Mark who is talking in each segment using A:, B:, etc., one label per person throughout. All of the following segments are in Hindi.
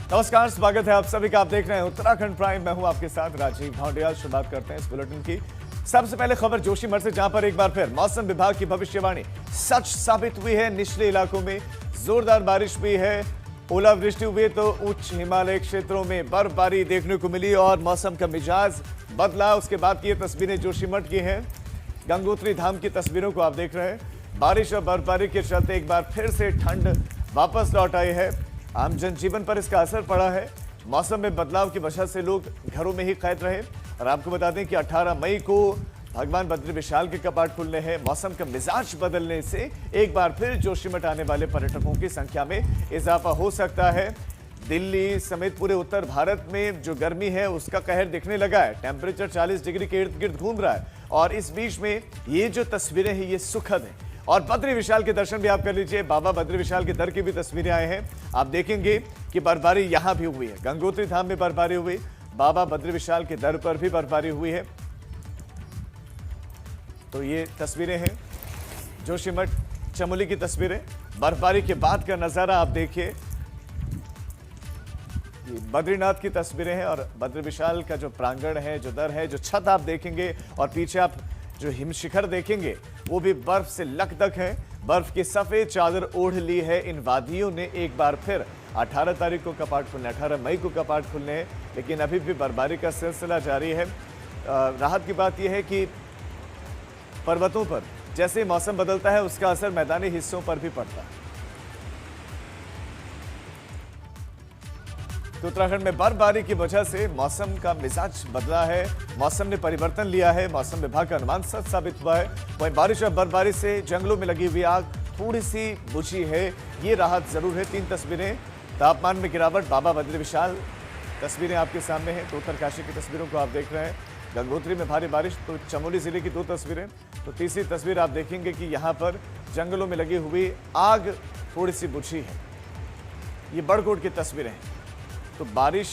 A: नमस्कार, स्वागत है आप सभी का। आप देख रहे हैं उत्तराखंड प्राइम। मैं हूं आपके साथ राजीव भांडिया। शुरुआत करते हैं इस बुलेटिन की। सबसे पहले खबर जोशीमठ से, जहां पर एक बार फिर मौसम विभाग की भविष्यवाणी सच साबित हुई है। निचले इलाकों में जोरदार बारिश हुई है, ओलावृष्टि हुई तो उच्च हिमालय क्षेत्रों में बर्फबारी देखने को मिली और मौसम का मिजाज बदला। उसके बाद की ये तस्वीरें जोशीमठ की हैं। गंगोत्री धाम की तस्वीरों को आप देख रहे हैं। बारिश और बर्फबारी के चलते एक बार फिर से ठंड वापस लौट आई है। आम जनजीवन पर इसका असर पड़ा है। मौसम में बदलाव की वजह से लोग घरों में ही कैद रहे। और आपको बता दें कि 18 मई को भगवान बद्री विशाल के कपाट खुलने हैं। मौसम का मिजाज बदलने से एक बार फिर जोशीमठ आने वाले पर्यटकों की संख्या में इजाफा हो सकता है। दिल्ली समेत पूरे उत्तर भारत में जो गर्मी है उसका कहर दिखने लगा है। टेम्परेचर 40 डिग्री के इर्द गिर्द घूम रहा है और इस बीच में ये जो तस्वीरें हैं ये सुखद हैं। और बद्री विशाल के दर्शन भी आप कर लीजिए। बाबा बद्री विशाल के दर की भी तस्वीरें आए हैं। आप देखेंगे कि बर्फबारी यहां भी हुई है। गंगोत्री धाम में बर्फबारी हुई, बाबा बद्री विशाल के दर पर भी बर्फबारी हुई है। तो ये तस्वीरें हैं जोशीमठ चमोली की तस्वीरें। बर्फबारी के बाद का नजारा आप देखिए। बद्रीनाथ की तस्वीरें हैं और बद्री विशाल का जो प्रांगण है, जो दर है, जो छत आप देखेंगे और पीछे आप जो हिम शिखर देखेंगे वो भी बर्फ से लकदक है। बर्फ की सफेद चादर ओढ़ ली है इन वादियों ने। एक बार फिर 18 तारीख को कपाट खुलने, 18 मई को कपाट खुलने हैं, लेकिन अभी भी बर्फबारी का सिलसिला जारी है। राहत की बात यह है कि पर्वतों पर जैसे मौसम बदलता है उसका असर मैदानी हिस्सों पर भी पड़ता है। तो उत्तराखंड में बर्फबारी की वजह से मौसम का मिजाज बदला है। मौसम ने परिवर्तन लिया है। मौसम विभाग का अनुमान सच साबित हुआ है। वहीं बारिश और बर्फबारी से जंगलों में लगी हुई आग थोड़ी सी बुझी है, ये राहत जरूर है। 3 तस्वीरें, तापमान में गिरावट, बाबा बद्री विशाल तस्वीरें आपके सामने हैं। तो उत्तरकाशी की तस्वीरों को आप देख रहे हैं। गंगोत्री में भारी बारिश, तो चमोली जिले की 2 तस्वीरें। तो तीसरी तस्वीर आप देखेंगे कि यहाँ पर जंगलों में लगी हुई आग थोड़ी सी बुझी है। ये बड़कोट की तस्वीरें हैं। तो बारिश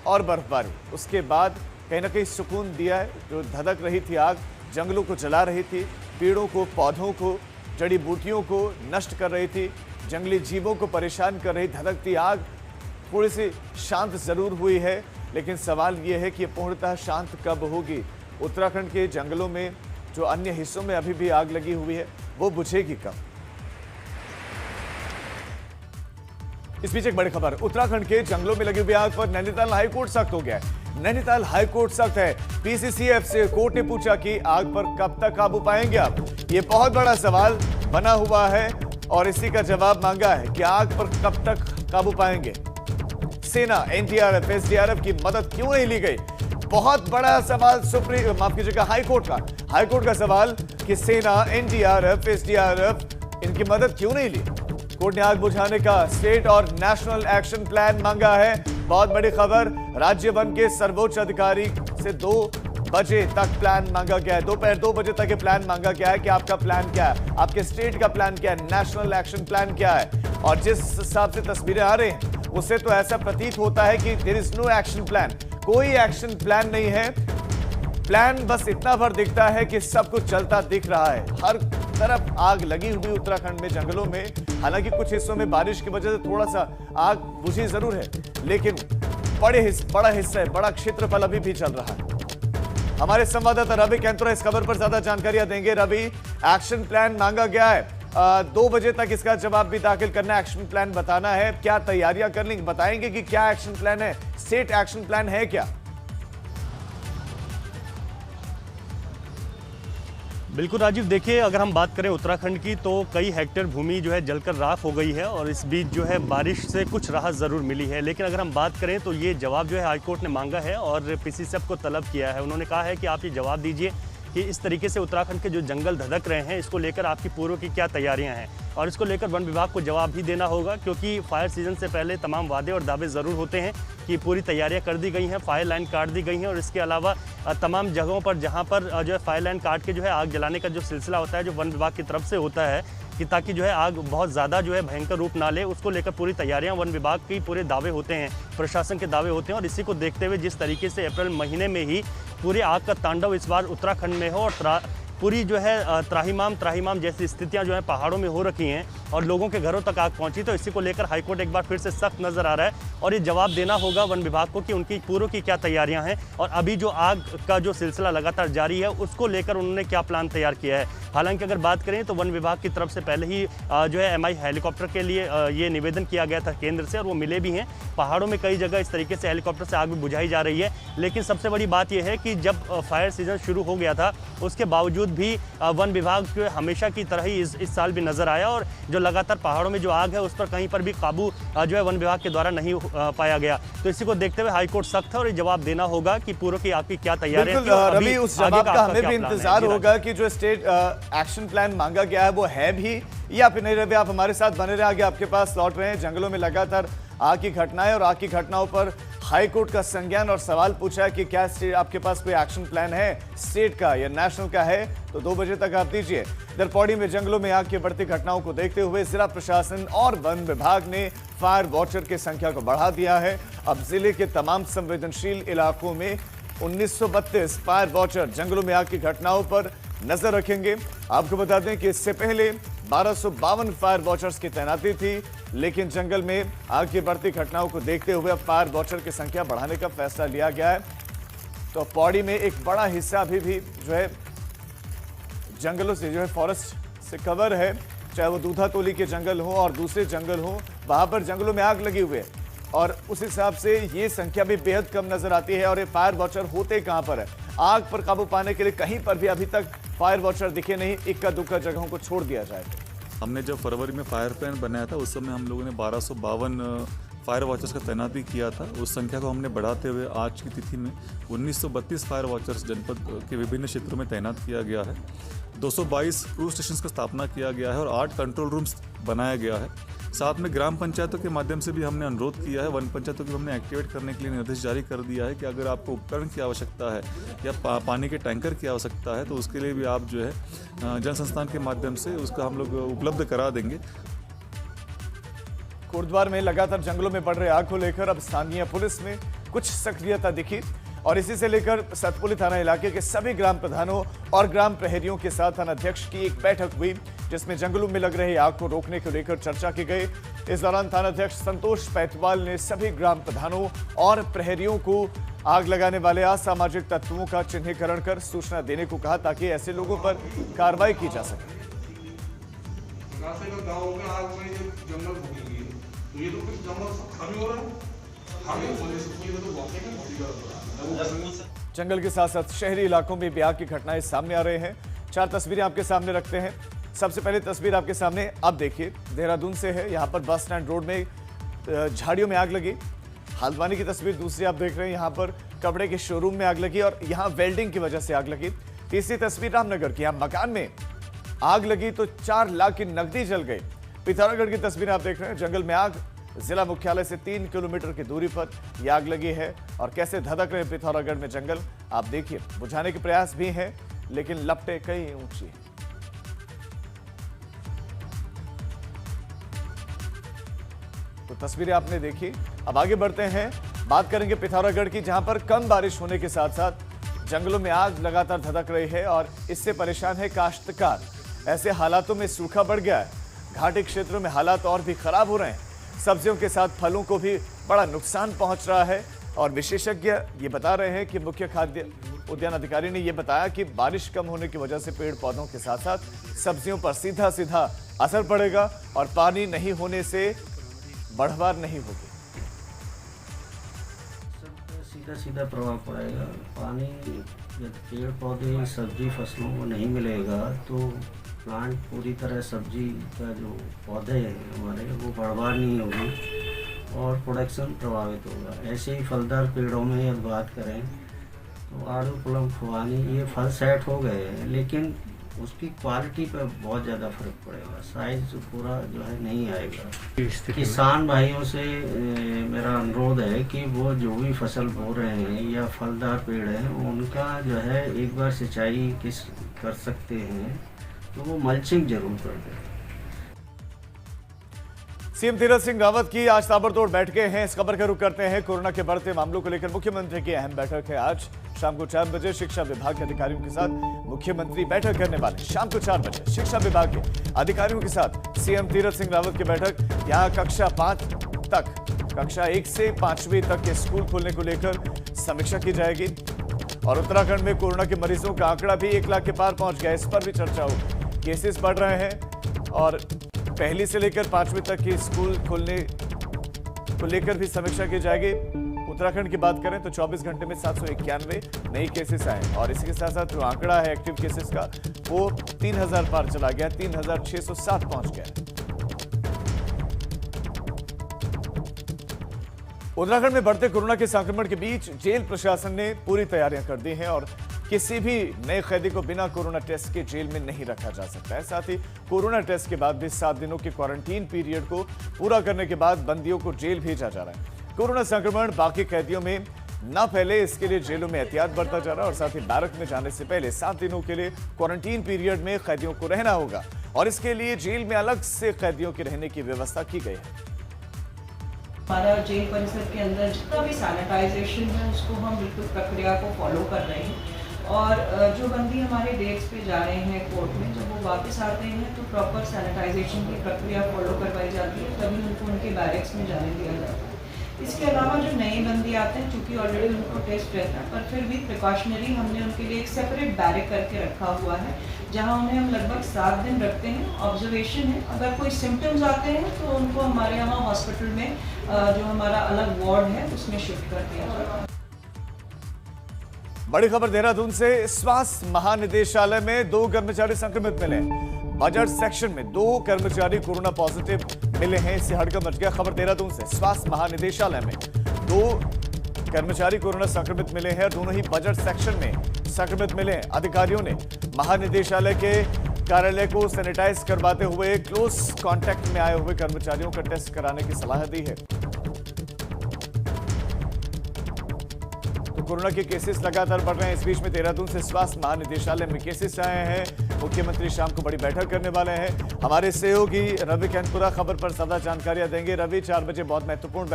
A: और बर्फबारी उसके बाद कहीं ना कहीं सुकून दिया है। जो धधक रही थी आग, जंगलों को जला रही थी, पेड़ों को, पौधों को, जड़ी बूटियों को नष्ट कर रही थी, जंगली जीवों को परेशान कर रही धधकती आग थोड़ी सी शांत जरूर हुई है। लेकिन सवाल ये है कि ये पूर्णतः शांत कब होगी। उत्तराखंड के जंगलों में जो अन्य हिस्सों में अभी भी आग लगी हुई है वो बुझेगी कब। इस बीच एक बड़ी खबर, उत्तराखंड के जंगलों में लगी हुई आग पर नैनीताल हाईकोर्ट सख्त हो गया है। नैनीताल हाईकोर्ट सख्त है। पीसीसीएफ से कोर्ट ने पूछा कि आग पर कब तक काबू पाएंगे आप। ये बहुत बड़ा सवाल बना हुआ है और इसी का जवाब मांगा है कि आग पर कब तक काबू पाएंगे। सेना, एनडीआरएफ, एसडीआरएफ की मदद क्यों नहीं ली गई? बहुत बड़ा सवाल माफ कीजिएगा हाईकोर्ट का सवाल कि सेना, एनडीआरएफ, एसडीआरएफ इनकी मदद क्यों नहीं ली। कोर्ट ने आग बुझाने का स्टेट और नेशनल एक्शन प्लान मांगा है। बहुत बड़ी खबर, राज्य वन के सर्वोच्च अधिकारी से 2 बजे तक प्लान मांगा गया है। दोपहर 2 बजे तक ये प्लान मांगा गया है कि आपका प्लान क्या है, आपके स्टेट का प्लान क्या है, नेशनल एक्शन प्लान क्या है। और जिस हिसाब से तस्वीरें आ रही हैं उससे तो ऐसा प्रतीत होता है कि there is no action plan. कोई एक्शन प्लान नहीं है। प्लान बस इतना भर दिखता है कि सब कुछ चलता दिख रहा है। हर तरफ आग लगी हुई उत्तराखंड में जंगलों में। हालांकि कुछ हिस्सों में बारिश की वजह से थोड़ा सा आग बुझी जरूर है, लेकिन बड़ा हिस्सा है, बड़ा क्षेत्रफल अभी भी चल रहा है। हमारे संवाददाता रवि कैंतुरा इस खबर पर ज्यादा जानकारियां देंगे। रवि, एक्शन प्लान मांगा गया है, 2 बजे तक इसका जवाब भी दाखिल करना, एक्शन प्लान बताना है। क्या तैयारियां कर ली, बताएंगे कि क्या एक्शन प्लान है, स्टेट एक्शन प्लान है क्या?
B: बिल्कुल राजीव, देखिए अगर हम बात करें उत्तराखंड की तो कई हेक्टेयर भूमि जो है जलकर राख हो गई है और इस बीच जो है बारिश से कुछ राहत ज़रूर मिली है। लेकिन अगर हम बात करें तो ये जवाब जो है हाईकोर्ट ने मांगा है और पीसीसीएफ को तलब किया है। उन्होंने कहा है कि आप ये जवाब दीजिए कि इस तरीके से उत्तराखंड के जो जंगल धधक रहे हैं इसको लेकर आपकी पूर्व की क्या तैयारियां हैं और इसको लेकर वन विभाग को जवाब भी देना होगा, क्योंकि फायर सीजन से पहले तमाम वादे और दावे ज़रूर होते हैं कि पूरी तैयारियां कर दी गई हैं, फायर लाइन काट दी गई हैं और इसके अलावा तमाम जगहों पर जहां पर जो है फायर लाइन काट के जो है आग जलाने का जो सिलसिला होता है जो वन विभाग की तरफ से होता है कि ताकि जो है आग बहुत ज़्यादा जो है भयंकर रूप ना ले, उसको लेकर पूरी तैयारियां वन विभाग की पूरे दावे होते हैं, प्रशासन के दावे होते हैं। और इसी को देखते हुए जिस तरीके से अप्रैल महीने में ही पूरी आग का तांडव इस बार उत्तराखंड में हो और पूरी जो है त्राहिमाम जैसी स्थितियां जो है पहाड़ों में हो रखी हैं और लोगों के घरों तक आग पहुंची। तो इसी को लेकर हाईकोर्ट एक बार फिर से सख्त नजर आ रहा है और ये जवाब देना होगा वन विभाग को कि उनकी पूर्व की क्या तैयारियां हैं और अभी जो आग का जो सिलसिला लगातार जारी है उसको लेकर उन्होंने क्या प्लान तैयार किया है। हालांकि अगर बात करें तो वन विभाग की तरफ से पहले ही जो है MI हेलीकॉप्टर के लिए ये निवेदन किया गया था केंद्र से और वो मिले भी हैं। पहाड़ों में कई जगह इस तरीके से हेलीकॉप्टर से आग भी बुझाई जा रही है। लेकिन सबसे बड़ी बात यह है कि जब फायर सीजन शुरू हो गया था उसके बावजूद भी वन विभाग जो है हमेशा की तरह ही इस साल भी नजर आया और जो लगातार पहाड़ों में जो आग है उस पर कहीं पर भी काबू जो है वन विभाग के द्वारा नहीं पाया गया। तो इसी को देखते हुए हाईकोर्ट सख्त है और ये जवाब देना होगा कि पूर्व की आपकी क्या तैयारी है।
A: रवि, उस जवाब का हमें भी इंतजार होगा कि जो स्टेट एक्शन प्लान मांगा गया है वो है भी या फिर नहीं। रवि, आप हमारे साथ बने रहे, आगे आपके पास लौट रहे हैं। जंगलों में लगातार आग की घटनाएं और आग की घटनाओं पर हाईकोर्ट का संज्ञान और सवाल पूछा है कि क्या स्टेट आपके पास कोई एक्शन प्लान है स्टेट का या नेशनल का है, तो 2 बजे तक आप दीजिए। इधर पौड़ी में जंगलों में आग की बढ़ती घटनाओं को देखते हुए जिला प्रशासन और वन विभाग ने फायर वॉचर की संख्या को बढ़ा दिया है। अब जिले के तमाम संवेदनशील इलाकों में 1932 फायर वॉचर जंगलों में आग की घटनाओं पर नजर रखेंगे। आपको बता दें कि इससे पहले 1252 फायर वॉचर्स की तैनाती थी, लेकिन जंगल में आग की बढ़ती घटनाओं को देखते हुए अब फायर वॉचर की संख्या बढ़ाने का फैसला लिया गया है। तो पौड़ी में एक बड़ा हिस्सा अभी भी जो है जंगलों से जो है फॉरेस्ट से कवर है, चाहे वो दूधातोली के जंगल हो और दूसरे जंगल हो, वहां पर जंगलों में आग लगी हुई है और उस हिसाब से ये संख्या भी बेहद कम नजर आती है। और ये फायर वॉचर होते कहां पर है? आग पर काबू पाने के लिए कहीं पर भी अभी तक फायर वॉचर दिखे नहीं। इक्का दुक्का जगहों को छोड़ दिया जाए।
C: हमने जब फरवरी में फायर प्लान बनाया था उस समय हम लोगों ने 1252 फायर वॉचर्स का तैनाती किया था। उस संख्या को हमने बढ़ाते हुए आज की तिथि में 1932 फायर वॉचर्स जनपद के विभिन्न क्षेत्रों में तैनात किया गया है। 222 क्रू स्टेशन का स्थापना किया गया है और 8 कंट्रोल रूम्स बनाया गया है। साथ में ग्राम पंचायतों के माध्यम से भी हमने अनुरोध किया है, वन पंचायतों को हमने एक्टिवेट करने के लिए निर्देश जारी कर दिया है कि अगर आपको उपकरण की आवश्यकता है या पानी के टैंकर की आवश्यकता है तो उसके लिए भी आप जो है जन संस्थान के माध्यम से उसका हम लोग उपलब्ध करा देंगे।
A: कोटद्वार में लगातार जंगलों में बढ़ रहे आग को लेकर अब स्थानीय पुलिस में कुछ सक्रियता दिखी और इसी से लेकर सतपुली थाना इलाके के सभी ग्राम प्रधानों और ग्राम प्रहरियों के साथ थानाध्यक्ष की एक बैठक हुई, जिसमें जंगलों में लग रही आग को रोकने को लेकर चर्चा की गई। इस दौरान थानाध्यक्ष संतोष पैटवाल ने सभी ग्राम प्रधानों और प्रहरियों को आग लगाने वाले असामाजिक तत्वों का चिन्हीकरण कर सूचना देने को कहा ताकि ऐसे लोगों पर कार्रवाई की जा सके।
D: गाँव में आग में जंगल भूखेंगे तो ये तो कुछ जंगल सब खाली हो रहा है, खाली होने से कोई तो वाकई में
A: जंगल के साथ साथ शहरी इलाकों में भी आग की घटनाएं सामने आ रहे हैं। 4 तस्वीरें आपके सामने रखते हैं। सबसे पहले तस्वीर आपके सामने अब देखिए, देहरादून से है। यहाँ पर बस स्टैंड रोड में झाड़ियों में आग लगी। हल्द्वानी की तस्वीर दूसरी आप देख रहे हैं, यहाँ पर कपड़े के शोरूम में आग लगी और यहाँ वेल्डिंग की वजह से आग लगी। तीसरी तस्वीर रामनगर की, यहाँ मकान में आग लगी तो 4 लाख की नकदी जल गई। पिथौरागढ़ की तस्वीर आप देख रहे हैं, जंगल में आग, जिला मुख्यालय से 3 किलोमीटर की दूरी पर यह आग लगी है और कैसे धधक रहे पिथौरागढ़ में जंगल आप देखिए। बुझाने के प्रयास भी हैं लेकिन लपटें कई ऊंची हैं। तो तस्वीरें आपने देखी। अब आगे बढ़ते हैं, बात करेंगे पिथौरागढ़ की, जहां पर कम बारिश होने के साथ साथ जंगलों में आग लगातार धधक रही है और इससे परेशान है काश्तकार। ऐसे हालातों में सूखा बढ़ गया है, घाटी क्षेत्रों में हालात और भी खराब हो रहे हैं। सब्जियों के साथ फलों को भी बड़ा नुकसान पहुंच रहा है और विशेषज्ञ ये बता रहे हैं कि मुख्य खाद्य उद्यान अधिकारी ने यह बताया कि बारिश कम होने की वजह से पेड़ पौधों के साथ साथ सब्जियों पर सीधा सीधा असर पड़ेगा और पानी नहीं होने से बढ़वार नहीं होगी।
E: सीधा सीधा प्रभाव पड़ेगा। पानी जब पेड़ पौधे सब्जी फसलों को नहीं मिलेगा तो प्लांट पूरी तरह सब्जी का जो पौधे हैं हमारे वो बढ़वार नहीं होगी और प्रोडक्शन प्रभावित होगा। ऐसे ही फलदार पेड़ों में यदि बात करें तो आड़ू प्लम खुबानी ये फल सेट हो गए हैं, लेकिन उसकी क्वालिटी पर बहुत ज़्यादा फर्क पड़ेगा, साइज पूरा जो है नहीं आएगा। किसान भाइयों से मेरा अनुरोध है कि वो जो भी फसल बो रहे हैं या फलदार पेड़ हैं उनका जो है एक बार सिंचाई कर सकते हैं तो वो मल्चिंग जरूर कर दें।
A: सीएम तीरथ सिंह रावत की आज ताबड़तोड़ बैठकें हैं। इस खबर का रुख करते हैं। कोरोना के बढ़ते मामलों को लेकर मुख्यमंत्री की अहम बैठक है। आज शाम को 4 बजे शिक्षा विभाग के अधिकारियों के साथ मुख्यमंत्री बैठक करने वाले। शाम को 4 बजे शिक्षा विभाग के अधिकारियों के साथ सीएम तीरथ सिंह रावत की बैठक। यहाँ कक्षा 5 तक, कक्षा 1 से 5वीं तक के स्कूल खोलने को लेकर समीक्षा की जाएगी। और उत्तराखंड में कोरोना के मरीजों का आंकड़ा भी 1 लाख के पार पहुंच गया। इस पर भी चर्चा होगी। केसेस बढ़ रहे हैं और पहली से लेकर 5वीं तक के स्कूल खोलने को लेकर भी समीक्षा की जाएगी। उत्तराखंड की बात करें तो 24 घंटे में 791 नए केसेस आए और इसी के साथ साथ जो आंकड़ा है एक्टिव केसेस का वो 3000 पार चला गया, 3607 पहुंच गया। उत्तराखंड में बढ़ते कोरोना के संक्रमण के बीच जेल प्रशासन ने पूरी तैयारियां कर दी हैं और किसी भी नए कैदी को बिना कोरोना टेस्ट के जेल में नहीं रखा जा सकता है। साथ ही कोरोना टेस्ट के बाद भी 7 दिनों के क्वारंटीन पीरियड को पूरा करने के बाद बंदियों को जेल भेजा जा रहा है। कोरोना संक्रमण बाकी कैदियों में न फैले, इसके लिए जेलों में एहतियात बरता जा रहा है और साथ ही बैरक में जाने से पहले 7 दिनों के लिए क्वारंटीन पीरियड में कैदियों को रहना होगा और इसके लिए जेल में अलग से कैदियों के रहने की व्यवस्था की गई है।
F: हमारा जेल परिसर के अंदर जितना भी सैनिटाइजेशन है उसको हम बिल्कुल प्रक्रिया को फॉलो कर रहे हैं और जो बंदी हमारे डेट्स पे जा रहे हैं कोर्ट में, जब वो वापस आते हैं तो प्रॉपर सैनिटाइजेशन की प्रक्रिया फॉलो करवाई जाती है, तभी उनको उनके बैरक्स में जाने दिया जाता है। इसके अलावा जो नए बंदी आते हैं, चूँकि ऑलरेडी उनको टेस्ट रहता है, पर फिर भी प्रिकॉशनरी हमने उनके लिए एक सेपरेट बैरक करके रखा हुआ है, जहाँ उन्हें हम लगभग 7 दिन रखते हैं। ऑब्जर्वेशन है, अगर कोई सिम्टम्स आते हैं तो उनको हमारे यहाँ हॉस्पिटल में जो हमारा अलग वार्ड है उसमें शिफ्ट कर दिया जाता है।
A: बड़ी खबर देहरादून से। स्वास्थ्य महानिदेशालय में 2 कर्मचारी संक्रमित मिले। बजट सेक्शन में 2 कर्मचारी कोरोना पॉजिटिव मिले हैं। इससे हड़कंप मच गया। खबर देहरादून से। स्वास्थ्य महानिदेशालय में 2 कर्मचारी कोरोना संक्रमित मिले हैं और दोनों ही बजट सेक्शन में संक्रमित मिले हैं। अधिकारियों ने महानिदेशालय के कार्यालय को सैनिटाइज करवाते हुए क्लोज कांटेक्ट में आए हुए कर्मचारियों का टेस्ट कराने की सलाह दी है। तो कोरोना के केसेस लगातार बढ़ रहे हैं। इस बीच में देहरादून से स्वास्थ्य महानिदेशालय में केसेस आए हैं। मुख्यमंत्री शाम को बड़ी बैठक करने वाले हैं। हमारे सहयोगी रवि कैनपुरा खबर पर ज्यादा जानकारियां देंगे। रवि, 4 बजे बहुत महत्वपूर्ण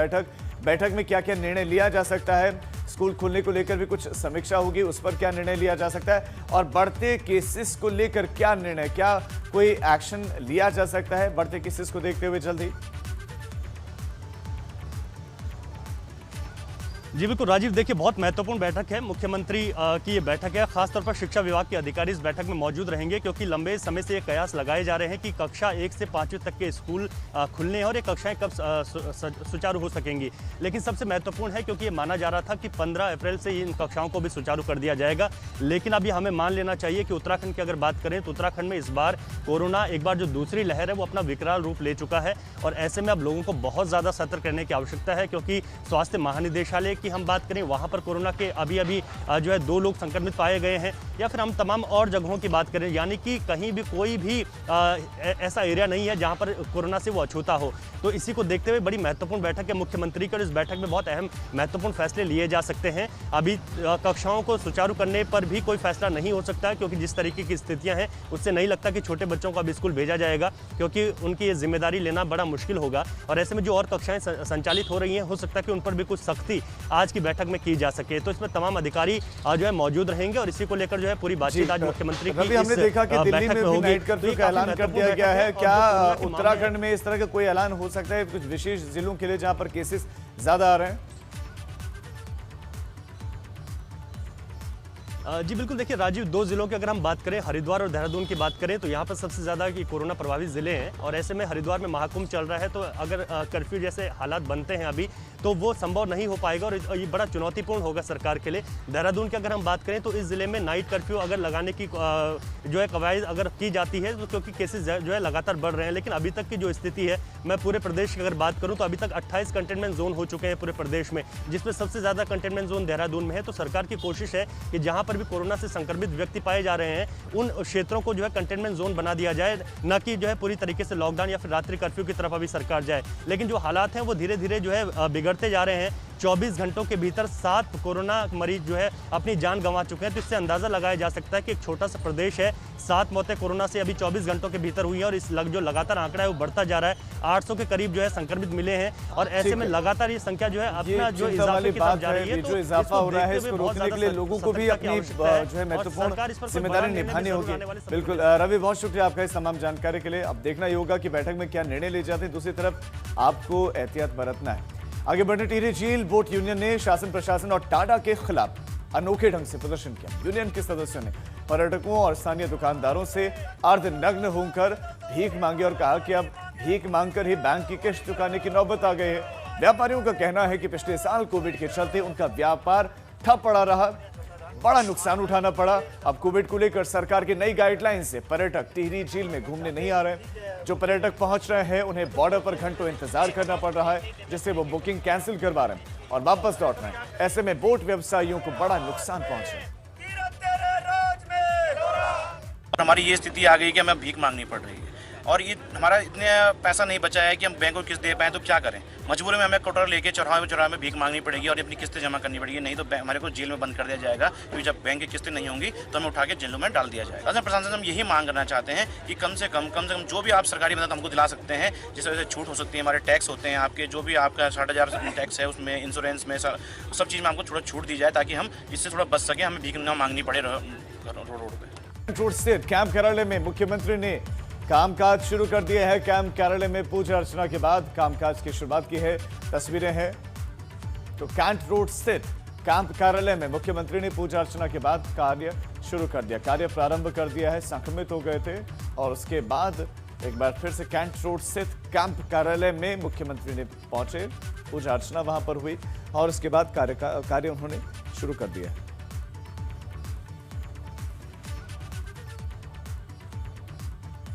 A: बैठक में क्या क्या निर्णय लिया जा सकता है? स्कूल खुलने को लेकर भी कुछ समीक्षा होगी, उस पर क्या निर्णय लिया जा सकता है और बढ़ते केसेस को लेकर क्या निर्णय, क्या कोई एक्शन लिया जा सकता है बढ़ते केसेस को देखते हुए जल्दी?
B: जी बिल्कुल राजीव, देखिए बहुत महत्वपूर्ण बैठक है। मुख्यमंत्री की ये बैठक है। खासतौर पर शिक्षा विभाग के अधिकारी इस बैठक में मौजूद रहेंगे क्योंकि लंबे समय से ये कयास लगाए जा रहे हैं कि कक्षा 1 से 5वीं तक के स्कूल खुलने हैं और ये कक्षाएं कब सुचारू हो सकेंगी। लेकिन सबसे महत्वपूर्ण है क्योंकि ये माना जा रहा था कि 15 अप्रैल से इन कक्षाओं को भी सुचारू कर दिया जाएगा। लेकिन अभी हमें मान लेना चाहिए कि उत्तराखंड की अगर बात करें तो उत्तराखंड में इस बार कोरोना एक बार जो दूसरी लहर है वो अपना विकराल रूप ले चुका है और ऐसे में अब लोगों को बहुत ज़्यादा सतर्क रहने की आवश्यकता है क्योंकि स्वास्थ्य महानिदेशालय की हम बात करें वहां पर कोरोना के अभी जो है 2 लोग संक्रमित पाए गए हैं या फिर हम तमाम और जगहों की बात करें, यानी कि कहीं भी कोई भी ऐसा एरिया नहीं है जहां पर कोरोना से वो अछूता हो। तो इसी को देखते हुए बड़ी महत्वपूर्ण बैठक है मुख्यमंत्री की और इस बैठक में बहुत अहम महत्वपूर्ण फैसले लिए जा सकते हैं। अभी कक्षाओं को सुचारू करने पर भी कोई फैसला नहीं हो सकता है क्योंकि जिस तरीके की स्थितियां हैं उससे नहीं लगता कि छोटे बच्चों को अब स्कूल भेजा जाएगा क्योंकि उनकी ये जिम्मेदारी लेना बड़ा मुश्किल होगा और ऐसे में जो और कक्षाएं संचालित हो रही हैं हो सकता है कि उन पर भी कुछ सख्ती आज की बैठक में की जा सके। तो इसमें तमाम अधिकारी जो है मौजूद रहेंगे और इसी को लेकर जो है पूरी बातचीत आज मुख्यमंत्री की
A: हमने देखा कि दिल्ली में भी नाइट कर्फ्यू का ऐलान कर दिया गया है। क्या उत्तराखंड में इस तरह का कोई ऐलान हो सकता है कुछ विशेष जिलों के लिए जहां पर केसेस ज्यादा आ रहे हैं?
B: जी बिल्कुल, देखिए राजीव, 2 जिलों की अगर हम बात करें, हरिद्वार और देहरादून की बात करें तो यहाँ पर सबसे ज़्यादा की कोरोना प्रभावित ज़िले हैं और ऐसे में हरिद्वार में महाकुंभ चल रहा है तो अगर कर्फ्यू जैसे हालात बनते हैं अभी तो वो संभव नहीं हो पाएगा और ये बड़ा चुनौतीपूर्ण होगा सरकार के लिए। देहरादून की अगर हम बात करें तो इस ज़िले में नाइट कर्फ्यू अगर लगाने की जो है कवायद अगर की जाती है तो क्योंकि केसेस जो है लगातार बढ़ रहे हैं, लेकिन अभी तक की जो स्थिति है, मैं पूरे प्रदेश की अगर बात करूँ तो अभी तक 28 कंटेनमेंट जोन हो चुके हैं पूरे प्रदेश में, जिसमें सबसे ज़्यादा कंटेनमेंट जोन देहरादून में है। तो सरकार की कोशिश है कि जहाँ पर भी कोरोना से संक्रमित व्यक्ति पाए जा रहे हैं उन क्षेत्रों को जो है कंटेनमेंट जोन बना दिया जाए, न कि जो है पूरी तरीके से लॉकडाउन या फिर रात्रि कर्फ्यू की तरफ अभी सरकार जाए। लेकिन जो हालात हैं वो धीरे धीरे जो है बिगड़ते जा रहे हैं 24 घंटों के भीतर 7 कोरोना मरीज जो है अपनी जान गंवा चुके हैं। तो इससे अंदाज़ा लगाया जा सकता है कि एक छोटा सा प्रदेश है, 7 मौतें कोरोना से अभी 24 घंटों के भीतर हुई हैं और इस जो लगातार आंकड़ा है वो बढ़ता जा रहा है। 800 के करीब जो है संक्रमित मिले हैं और ऐसे में लगातार ये संख्या जो है अपना जो इजाफे की तरफ जा रही है।
A: जो इजाफा हो रहा है इसको रोकने के लिए लोगों को भी अपनी जो है महत्वपूर्ण जिम्मेदारी निभानी होगी। बिल्कुल रवि, बहुत शुक्रिया आपका इस तमाम जानकारी के लिए। अब देखना ही होगा कि बैठक में क्या निर्णय ले जाते हैं। दूसरी तरफ आपको एहतियात बरतना है। आगे बढ़ने टिहरी झील बोट यूनियन ने शासन प्रशासन और टाटा के खिलाफ अनोखे ढंग से प्रदर्शन किया। यूनियन के सदस्यों ने पर्यटकों और स्थानीय दुकानदारों से अर्धनग्न होकर भीख मांगी और कहा कि अब भीख मांगकर ही बैंक की किश्त चुकाने की नौबत आ गई है। व्यापारियों का कहना है कि पिछले साल कोविड के चलते उनका व्यापार ठप पड़ा रहा, बड़ा नुकसान उठाना पड़ा। अब कोविड को लेकर सरकार की नई गाइडलाइन से पर्यटक टिहरी झील में घूमने नहीं आ रहे। जो पर्यटक पहुंच रहे हैं उन्हें बॉर्डर पर घंटों इंतजार करना पड़ रहा है, जिससे वो बुकिंग कैंसिल करवा रहे हैं और वापस लौट रहे हैं। ऐसे में बोट व्यवसायियों को बड़ा नुकसान पहुंच रहा है।
G: हमारी ये स्थिति आ गई कि हमें भीख मांगनी पड़ रही है और ये हमारा इतने पैसा नहीं बचा है कि हम बैंक को किस्त दे पाएँ, तो क्या करें। मजबूरी में हमें कटोरा लेके चौराहे में भीख मांगनी पड़ेगी और अपनी किस्तें जमा करनी पड़ेगी, नहीं तो हमारे को जेल में बंद कर दिया जाएगा। क्योंकि जब बैंक की किस्तें नहीं होंगी तो हमें उठा के जेलों में डाल दिया जाएगा। शासन प्रशासन से हम यही मांग करना चाहते हैं कि कम से कम जो भी आप सरकारी मदद हमको दिला सकते हैं, जिस वजह से छूट हो सकती है। हमारे टैक्स होते हैं आपके, जो भी आपका 60,000 टैक्स है उसमें, इंश्योरेंस में, सब चीज़ में हमको थोड़ा छूट दी जाए ताकि हम इससे थोड़ा बच सकें, हमें भीख न मांगनी पड़े रोड पर।
A: रोड स्थित कैंप कार्यालय में मुख्यमंत्री ने कामकाज शुरू कर दिया है। कैंप कार्यालय में पूजा अर्चना के बाद कामकाज की शुरुआत की है। तस्वीरें हैं तो कैंट रोड स्थित कैंप कार्यालय में मुख्यमंत्री ने पूजा अर्चना के बाद कार्य शुरू कर दिया, कार्य प्रारंभ कर दिया है। संक्रमित हो गए थे और उसके बाद एक बार फिर से कैंट रोड स्थित कैंप कार्यालय में मुख्यमंत्री ने पहुंचे, पूजा अर्चना वहां पर हुई और उसके बाद कार्य उन्होंने शुरू कर दिया है।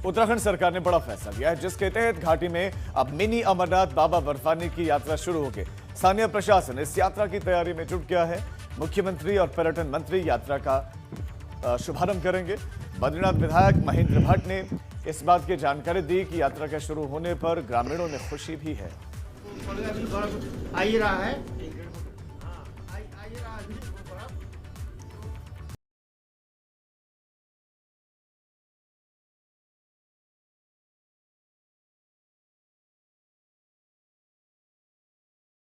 A: उत्तराखंड सरकार ने बड़ा फैसला लिया है, जिसके तहत घाटी में अब मिनी अमरनाथ बाबा बर्फानी की यात्रा शुरू होगी। स्थानीय प्रशासन इस यात्रा की तैयारी में जुट गया है। मुख्यमंत्री और पर्यटन मंत्री यात्रा का शुभारंभ करेंगे। बद्रीनाथ विधायक महेंद्र भट्ट ने इस बात की जानकारी दी कि यात्रा के शुरू होने पर ग्रामीणों में खुशी भी है।
H: आ ही रहा है